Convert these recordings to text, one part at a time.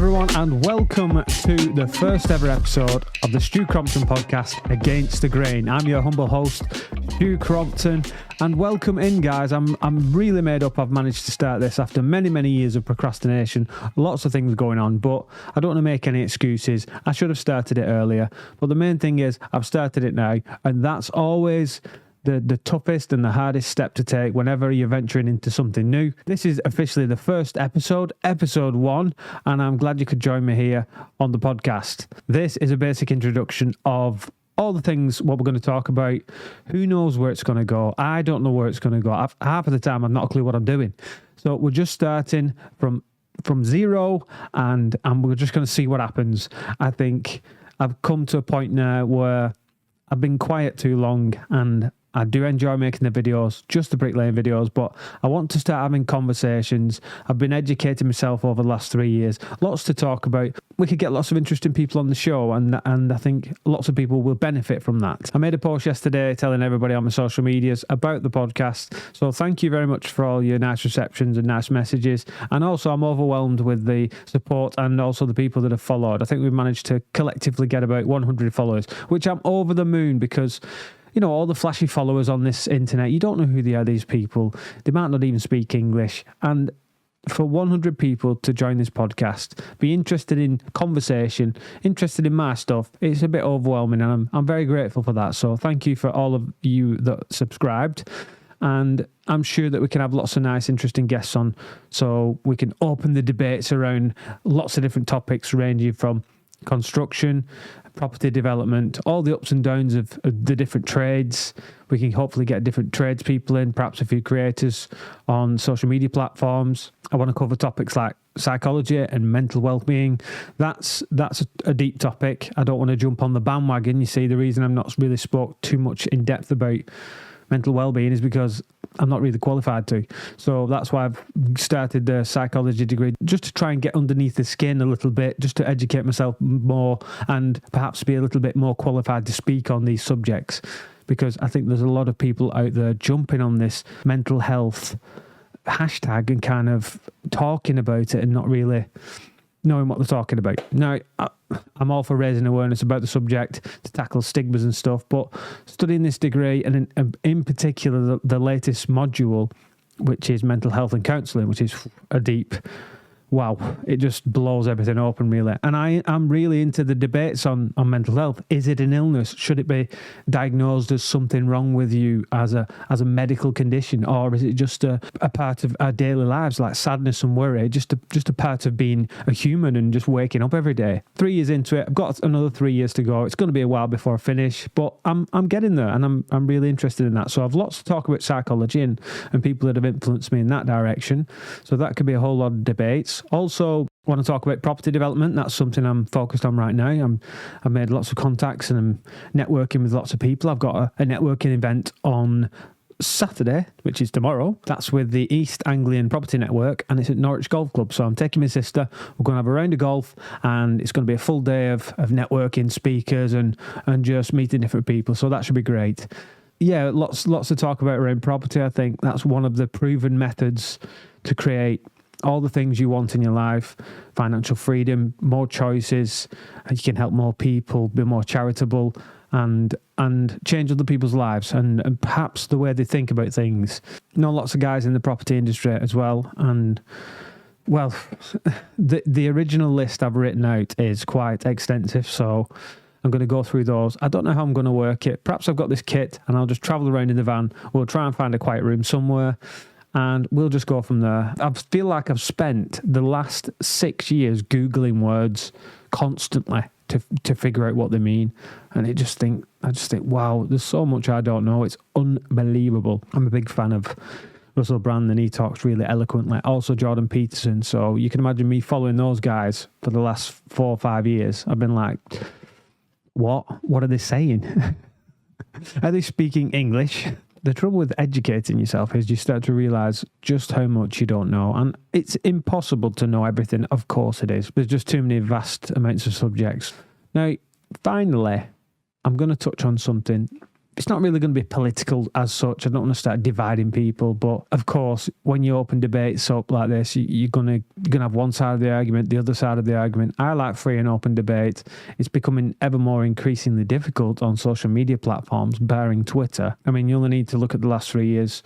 everyone, and welcome to the first ever episode of the Stu Crompton podcast, Against the Grain. I'm your humble host, Stu Crompton, and welcome in, guys. I'm really made up. I've managed to start this after many years of procrastination. Lots of things going on, but I don't want to make any excuses. I should have started it earlier, but the main thing is I've started it now, and that's always the toughest and the hardest step to take whenever you're venturing into something new. This is officially the first episode 1, and I'm glad you could join me here on the podcast. This is a basic introduction of all the things, what we're going to talk about. Who knows where it's going to go? I don't know where it's going to go. Half of the time, I've not a clue what I'm doing. So we're just starting from zero, and we're just going to see what happens. I think I've come to a point now where I've been quiet too long, and I do enjoy making the videos, just the bricklaying videos, but I want to start having conversations. I've been educating myself over the last 3 years. Lots to talk about. We could get lots of interesting people on the show, and I think lots of people will benefit from that. I made a post yesterday telling everybody on my social medias about the podcast, so thank you very much for all your nice receptions and nice messages. And also, I'm overwhelmed with the support and also the people that have followed. I think we've managed to collectively get about 100 followers, which I'm over the moon because, you know, all the flashy followers on this internet, you don't know who they are, these people. They might not even speak English. And for 100 people to join this podcast, be interested in conversation, interested in my stuff, it's a bit overwhelming, and I'm very grateful for that. So thank you for all of you that subscribed. And I'm sure that we can have lots of nice, interesting guests on, so we can open the debates around lots of different topics, ranging from construction, property development, all the ups and downs of the different trades. We can hopefully get different tradespeople in, perhaps a few creators on social media platforms. I want to cover topics like psychology and mental well-being. That's a deep topic. I don't want to jump on the bandwagon. You see, the reason I'm not really spoke too much in depth about mental well-being is because I'm not really qualified to. So that's why I've started the psychology degree, just to try and get underneath the skin a little bit, just to educate myself more and perhaps be a little bit more qualified to speak on these subjects. Because I think there's a lot of people out there jumping on this mental health hashtag and kind of talking about it and not really knowing what they're talking about. Now, I'm all for raising awareness about the subject to tackle stigmas and stuff, but studying this degree, and in particular the latest module, which is mental health and counselling, which is a deep, wow, it just blows everything open, really. And I'm really into the debates on mental health. Is it an illness? Should it be diagnosed as something wrong with you as a medical condition? Or is it just a part of our daily lives, like sadness and worry, just a part of being a human and just waking up every day? 3 years into it, I've got another 3 years to go. It's going to be a while before I finish, but I'm getting there, and I'm really interested in that. So I've lots to talk about psychology and people that have influenced me in that direction. So that could be a whole lot of debates. Also, want to talk about property development. That's something I'm focused on right now. I've made lots of contacts and I'm networking with lots of people. I've got a networking event on Saturday, which is tomorrow. That's with the East Anglian Property Network, and it's at Norwich Golf Club. So I'm taking my sister. We're going to have a round of golf, and it's going to be a full day of networking, speakers, and just meeting different people. So that should be great. Yeah, lots to talk about around property. I think that's one of the proven methods to create all the things you want in your life: financial freedom, more choices, and you can help more people, be more charitable, and change other people's lives and perhaps the way they think about things. I know lots of guys in the property industry as well, and well, the original list I've written out is quite extensive, so I'm going to go through those. I don't know how I'm going to work it. Perhaps I've got this kit and I'll just travel around in the van. We'll try and find a quiet room somewhere, and we'll just go from there. I feel like I've spent the last 6 years Googling words constantly to figure out what they mean. And I just think, wow, there's so much I don't know. It's unbelievable. I'm a big fan of Russell Brand, and he talks really eloquently. Also Jordan Peterson. So you can imagine me following those guys for the last 4 or 5 years. I've been like, what are they saying? Are they speaking English? The trouble with educating yourself is you start to realise just how much you don't know. And it's impossible to know everything. Of course it is. There's just too many vast amounts of subjects. Now, finally, I'm going to touch on something it's not really going to be political as such. I don't want to start dividing people, but of course, when you open debates up like this, you're gonna have one side of the argument, the other side of the argument. I like free and open debate. It's becoming ever more increasingly difficult on social media platforms, barring Twitter. I mean, you only need to look at the last 3 years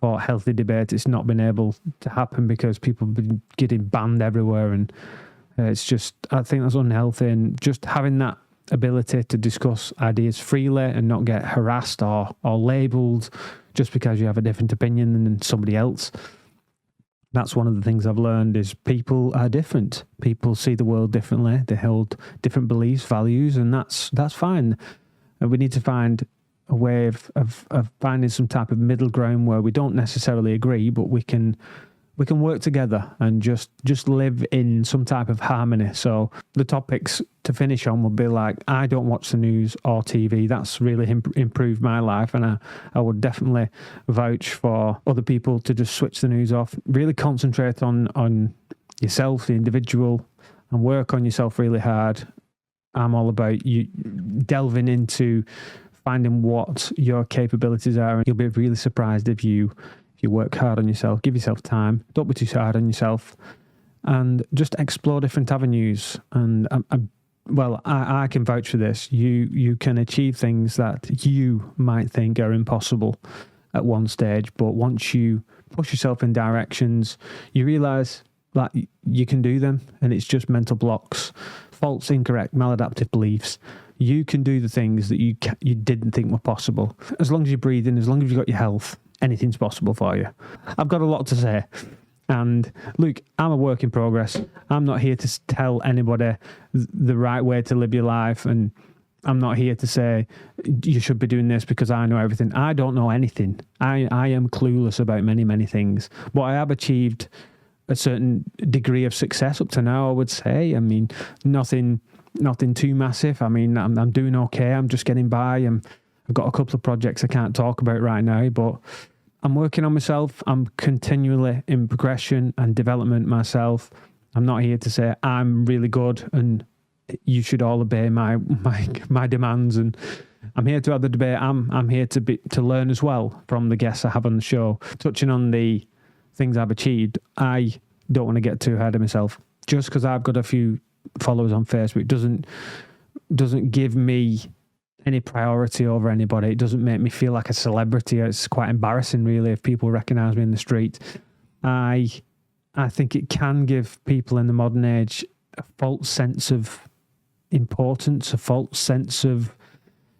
for healthy debate. It's not been able to happen because people have been getting banned everywhere, and it's just, I think that's unhealthy. And just having that ability to discuss ideas freely and not get harassed or labelled just because you have a different opinion than somebody else. That's one of the things I've learned is people are different. People see the world differently. They hold different beliefs, values, and that's fine. And we need to find a way of finding some type of middle ground where we don't necessarily agree, but we can work together and just live in some type of harmony. So the topics to finish on would be like, I don't watch the news or TV. That's really improved my life, and I would definitely vouch for other people to just switch the news off, really concentrate on yourself, the individual, and work on yourself really hard. I'm all about you delving into finding what your capabilities are, and you'll be really surprised if you work hard on yourself, give yourself time, don't be too hard on yourself, and just explore different avenues. And I can vouch for this. You can achieve things that you might think are impossible at one stage, but once you push yourself in directions, you realise that you can do them, and it's just mental blocks, false, incorrect, maladaptive beliefs. You can do the things that you didn't think were possible. As long as you're breathing, as long as you've got your health, anything's possible for you. I've got a lot to say. And look, I'm a work in progress. I'm not here to tell anybody the right way to live your life. And I'm not here to say you should be doing this because I know everything. I don't know anything. I am clueless about many, many things. But I have achieved a certain degree of success up to now, I would say. I mean, nothing too massive. I mean, I'm doing okay. I'm just getting by. I've got a couple of projects I can't talk about right now, but I'm working on myself. I'm continually in progression and development myself. I'm not here to say I'm really good and you should all obey my demands. And I'm here to have the debate. I'm here to learn as well from the guests I have on the show. Touching on the things I've achieved, I don't want to get too hard on myself. Just because I've got a few followers on Facebook doesn't give me any priority over anybody. It doesn't make me feel like a celebrity. It's quite embarrassing, really, if people recognise me in the street. I think it can give people in the modern age a false sense of importance, a false sense of,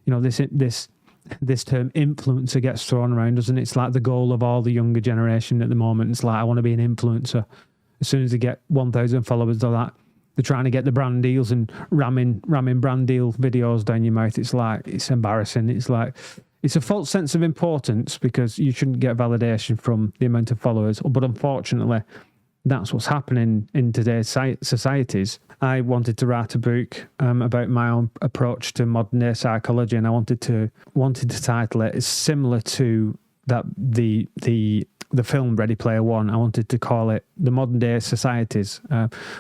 this term influencer gets thrown around, doesn't it? It's like the goal of all the younger generation at the moment. It's like, I want to be an influencer. As soon as they get 1,000 followers, they're trying to get the brand deals and ramming brand deal videos down your mouth. It's like, it's embarrassing. It's like, it's a false sense of importance because you shouldn't get validation from the amount of followers. But unfortunately, that's what's happening in today's societies. I wanted to write a book about my own approach to modern day psychology, and I wanted to title it. It's similar to that the film Ready Player One. I wanted to call it The Modern Day Societies.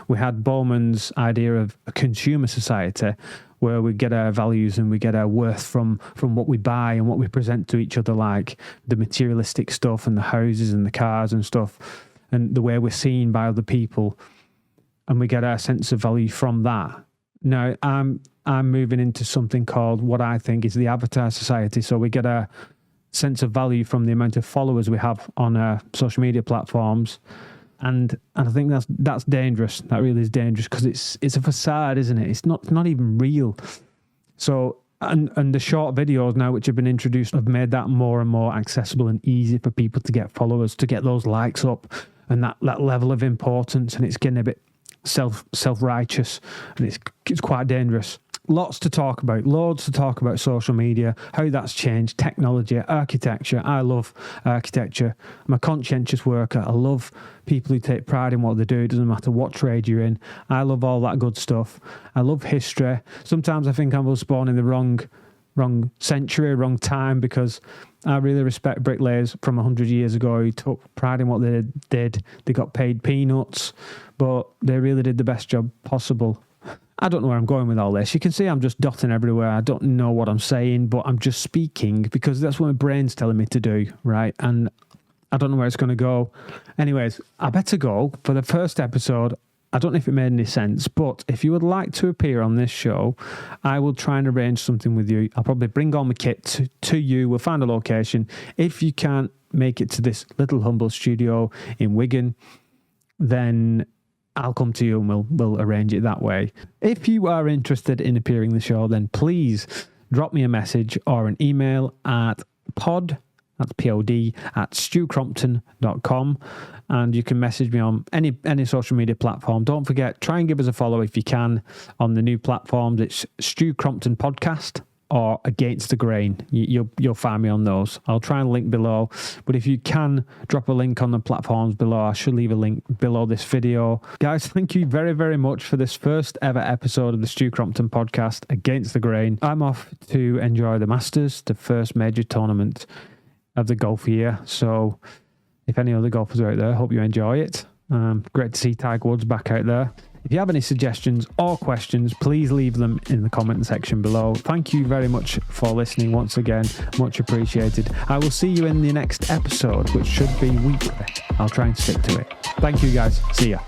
We had Bowman's idea of a consumer society where we get our values and we get our worth from what we buy and what we present to each other, like the materialistic stuff and the houses and the cars and stuff, and the way we're seen by other people, and we get our sense of value from that. Now, I'm moving into something called what I think is the avatar society. So we get our sense of value from the amount of followers we have on our social media platforms, and I think that's dangerous. That really is dangerous because it's a facade, isn't it? It's not even real. So and the short videos now which have been introduced have made that more and more accessible and easy for people to get followers, to get those likes up, and that level of importance, and it's getting a bit self-righteous, and it's quite dangerous. Loads to talk about social media, how that's changed, technology, architecture. I love architecture. I'm a conscientious worker. I love people who take pride in what they do. It doesn't matter what trade you're in. I love all that good stuff. I love history. Sometimes I think I was born in the wrong century, wrong time, because I really respect bricklayers from 100 years ago who took pride in what they did. They got paid peanuts, but they really did the best job possible. I don't know where I'm going with all this. You can see I'm just dotting everywhere. I don't know what I'm saying, but I'm just speaking because that's what my brain's telling me to do, right? And I don't know where it's going to go. Anyways, I better go for the first episode. I don't know if it made any sense, but if you would like to appear on this show, I will try and arrange something with you. I'll probably bring all my kit to you. We'll find a location. If you can't make it to this little humble studio in Wigan, then I'll come to you and we'll arrange it that way. If you are interested in appearing on the show, then please drop me a message or an email at pod, that's P-O-D, at stewcrompton.com. And you can message me on any social media platform. Don't forget, try and give us a follow if you can on the new platforms. It's Stu Crompton Podcast or Against the Grain. You'll find me on those. I'll try and link below. But if you can drop a link on the platforms below, I should leave a link below this video. Guys, thank you very, very much for this first ever episode of the Stu Crompton Podcast, Against the Grain. I'm off to enjoy the Masters, the first major tournament of the golf year. So if any other golfers are out there, hope you enjoy it. Great to see Tiger Woods back out there. If you have any suggestions or questions, please leave them in the comment section below. Thank you very much for listening once again. Much appreciated. I will see you in the next episode, which should be weekly. I'll try and stick to it. Thank you guys. See ya.